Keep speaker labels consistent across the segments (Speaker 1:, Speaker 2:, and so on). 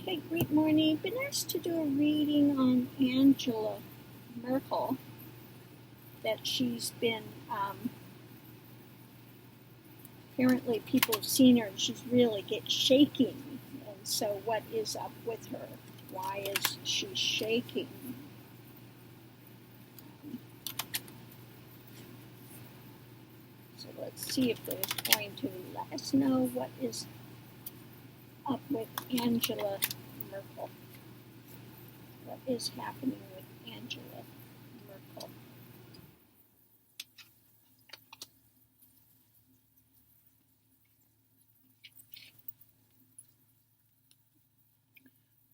Speaker 1: Hey, great morning. Been asked to do a reading on Angela Merkel. That she's been, apparently people have seen her and she's really shaking. And so what is up with her? Why is she shaking? So let's see if they're going to let us know what is up with Angela Merkel. What is happening with Angela Merkel?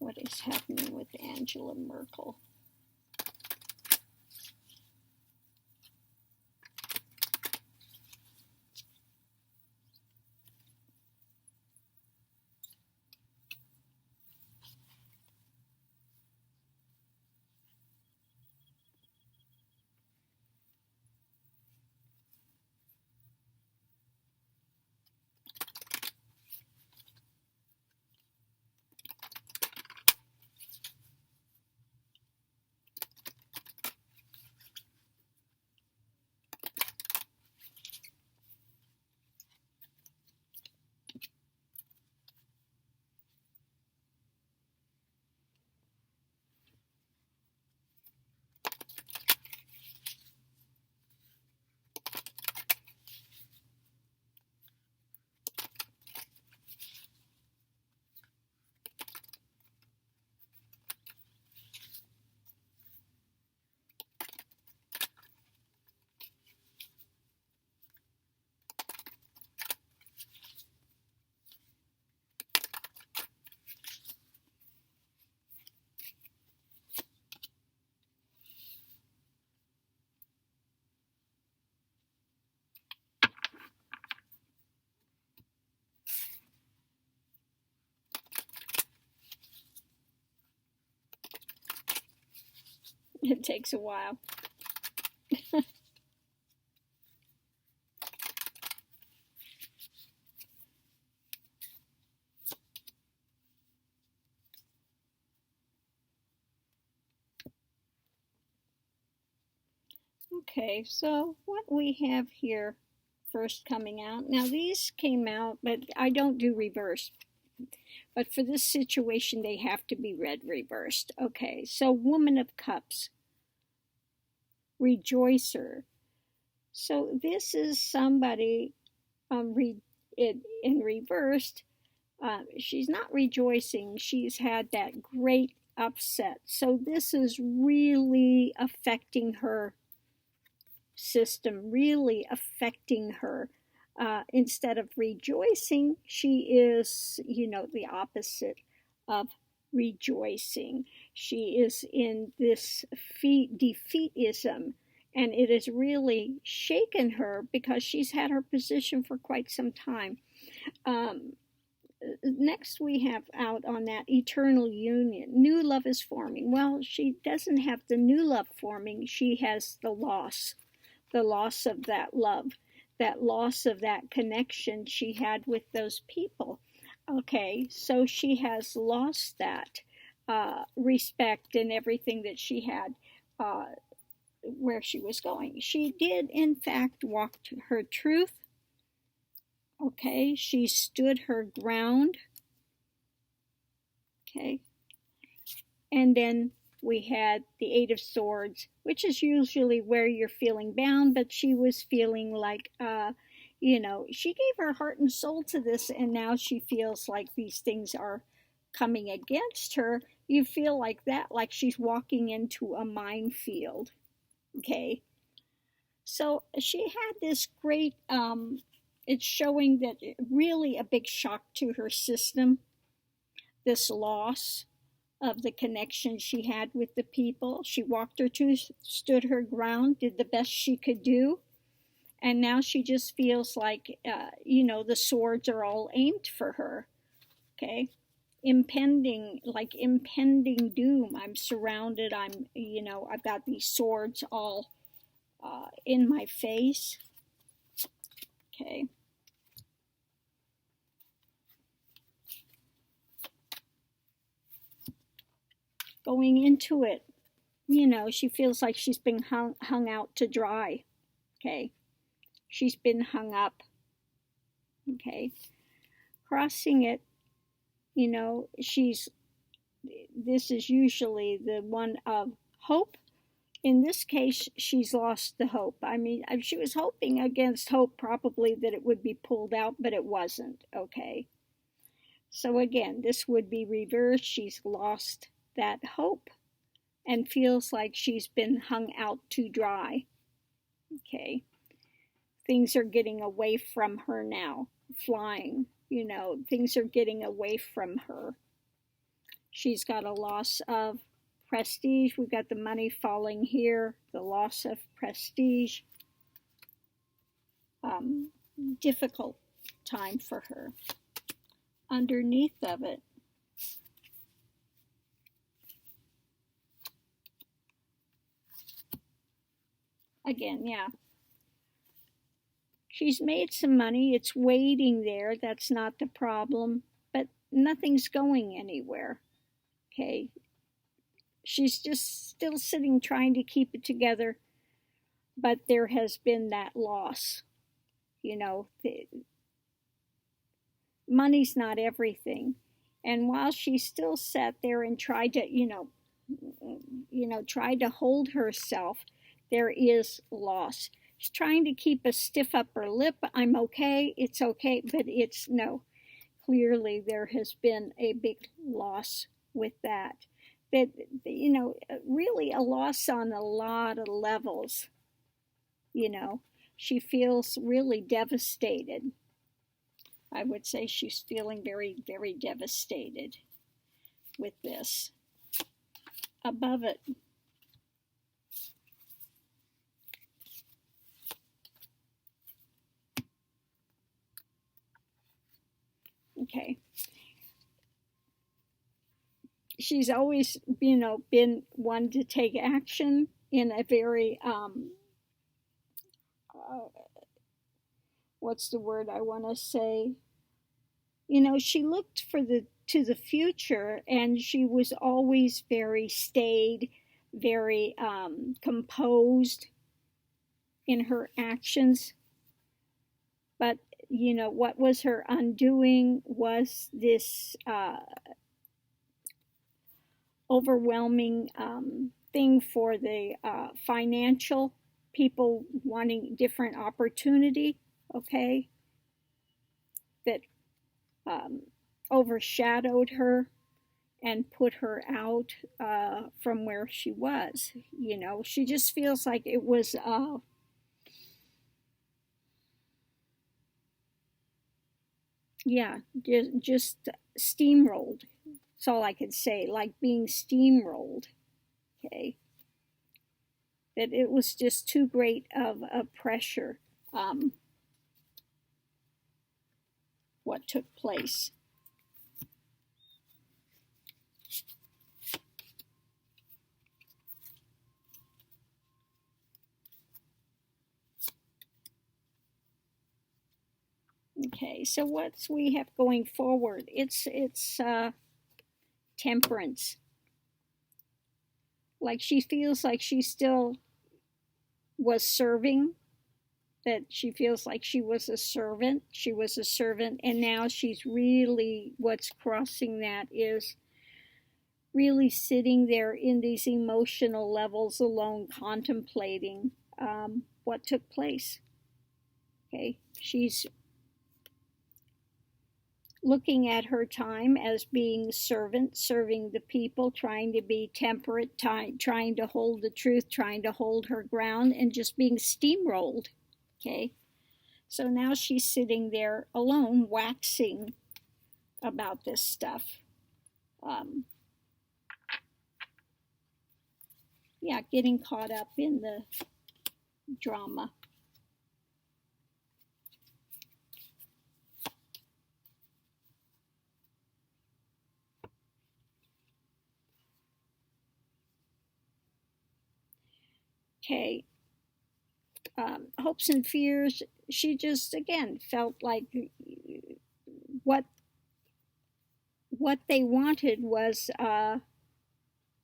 Speaker 1: What is happening with Angela Merkel? It takes a while. Okay, so what we have here first coming out. Now these came out, but I don't do reverse. But for this situation, they have to be read reversed. Okay, so Woman of Cups, Rejoicer. So this is somebody in reversed. She's not rejoicing. She's had that great upset. So this is really affecting her system, really affecting her. Instead of rejoicing, she is, the opposite of rejoicing. She is in this defeatism, and it has really shaken her because she's had her position for quite some time. Next, we have out on that eternal union. New love is forming. Well, she doesn't have the new love forming, she has the loss of that love, that loss of that connection she had with those people. Okay, so she has lost that respect and everything that she had where she was going. She did, in fact, walk to her truth. Okay, she stood her ground. Okay, and then we had the Eight of Swords, which is usually where you're feeling bound, but she was feeling like, she gave her heart and soul to this, and now she feels like these things are coming against her. You feel like that, like she's walking into a minefield. Okay. So she had this great, it's showing that really a big shock to her system, this loss of the connection she had with the people. She walked her to, stood her ground, did the best she could do. And now she just feels like, the swords are all aimed for her. Okay. Impending doom. I'm surrounded. I've got these swords all in my face. Okay. going into it, she feels like she's been hung out to dry. Okay. She's been hung up. Okay. Crossing it, this is usually the one of hope. In this case, she's lost the hope. I mean, she was hoping against hope probably that it would be pulled out, but it wasn't. Okay. So again, this would be reversed. She's lost that hope and feels like she's been hung out to dry. Okay. Things are getting away from her now, flying, things are getting away from her. She's got a loss of prestige. We've got the money falling here, the loss of prestige. Difficult time for her. Underneath of it, again, yeah. She's made some money. It's waiting there. That's not the problem. But nothing's going anywhere. Okay. She's just still sitting trying to keep it together. But there has been that loss. Money's not everything. And while she still sat there and tried to, tried to hold herself, there is loss. She's trying to keep a stiff upper lip. I'm okay. It's okay. But it's no. Clearly, there has been a big loss with that. That, really a loss on a lot of levels. She feels really devastated. I would say she's feeling very, very devastated with this. Above it, okay. She's always, been one to take action in a very, what's the word I want to say? She looked to the future, and she was always very staid, very composed in her actions. But what was her undoing was this overwhelming thing for the financial people wanting different opportunity. Okay, that overshadowed her and put her out from where she was. She just feels like it was just steamrolled. That's all I could say, like being steamrolled. Okay, that it was just too great of a pressure. What took place. Okay, so what's we have going forward? It's temperance. Like she feels like she still was serving, that she feels like she was a servant. She was a servant, and now she's really, what's crossing that is really sitting there in these emotional levels alone, contemplating what took place. Okay, she's looking at her time as being servant, serving the people, trying to be temperate, trying to hold the truth, trying to hold her ground, and just being steamrolled. Okay, so now she's sitting there alone, waxing about this stuff. Getting caught up in the drama. Okay, hopes and fears. She just again felt like what they wanted was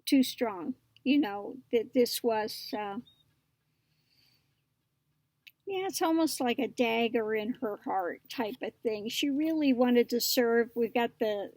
Speaker 1: too strong. You know, that this was, yeah, it's almost like a dagger in her heart type of thing. She really wanted to serve. We've got the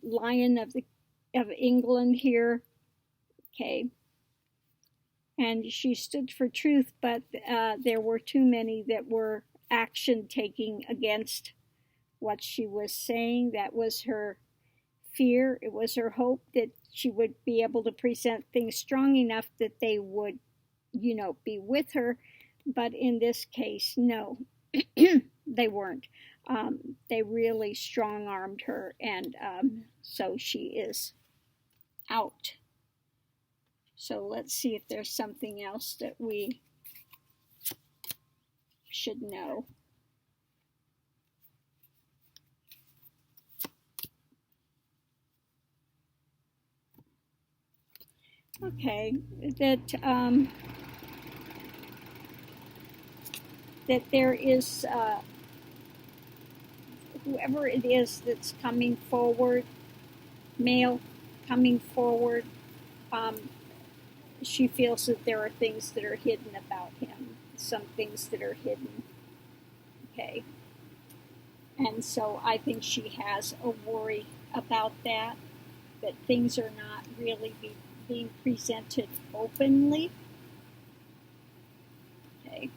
Speaker 1: Lion of England here, okay, and she stood for truth, but there were too many that were action taking against what she was saying. That was her fear. It was her hope that she would be able to present things strong enough that they would, be with her. But in this case, no, they weren't. They really strong armed her, and so she is out. So let's see if there's something else that we should know. Okay, that there is whoever it is that's coming forward, male coming forward, um, she feels that there are things that are hidden about him, some things that are hidden. Okay. And so I think she has a worry about that things are not really being presented openly. Okay.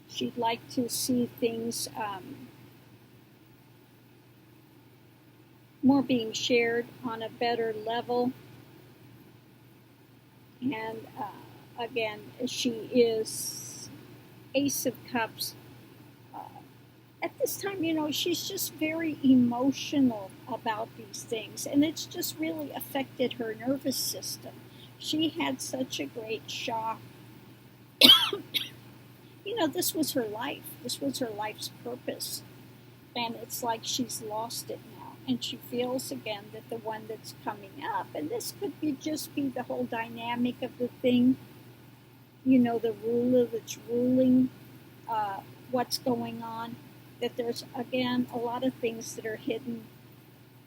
Speaker 1: She'd like to see things more being shared on a better level. And again, she is Ace of Cups. At this time, she's just very emotional about these things, and it's just really affected her nervous system. She had such a great shock. This was her life. This was her life's purpose. And it's like she's lost it now. And she feels again that the one that's coming up, and this could just be the whole dynamic of the thing, the ruler that's ruling what's going on, that there's, again, a lot of things that are hidden,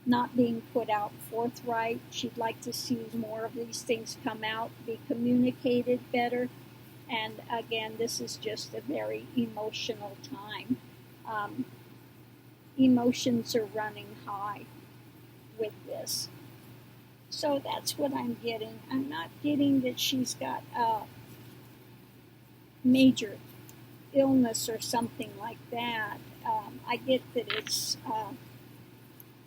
Speaker 1: not being put out forthright. She'd like to see more of these things come out, be communicated better. And again, this is just a very emotional time. Emotions are running high with this. So that's what I'm getting. I'm not getting that she's got a major illness or something like that. I get that it's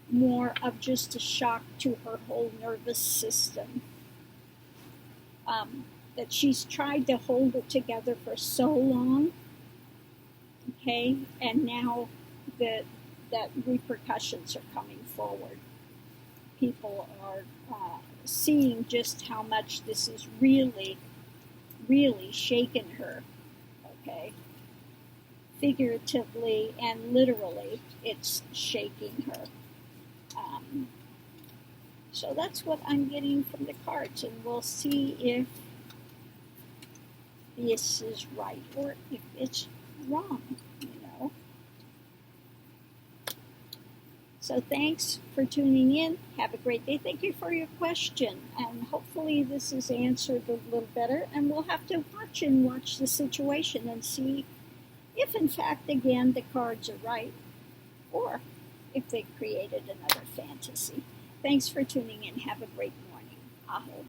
Speaker 1: more of just a shock to her whole nervous system. That she's tried to hold it together for so long, okay, and now that repercussions are coming forward. People are seeing just how much this is really, really shaken her, okay? Figuratively and literally, it's shaking her. So that's what I'm getting from the cards, and we'll see if this is right or if it's wrong, So thanks for tuning in. Have a great day. Thank you for your question, and hopefully this is answered a little better, and we'll have to watch the situation and see if in fact again the cards are right or if they created another fantasy. Thanks for tuning in. Have a great morning. Aho.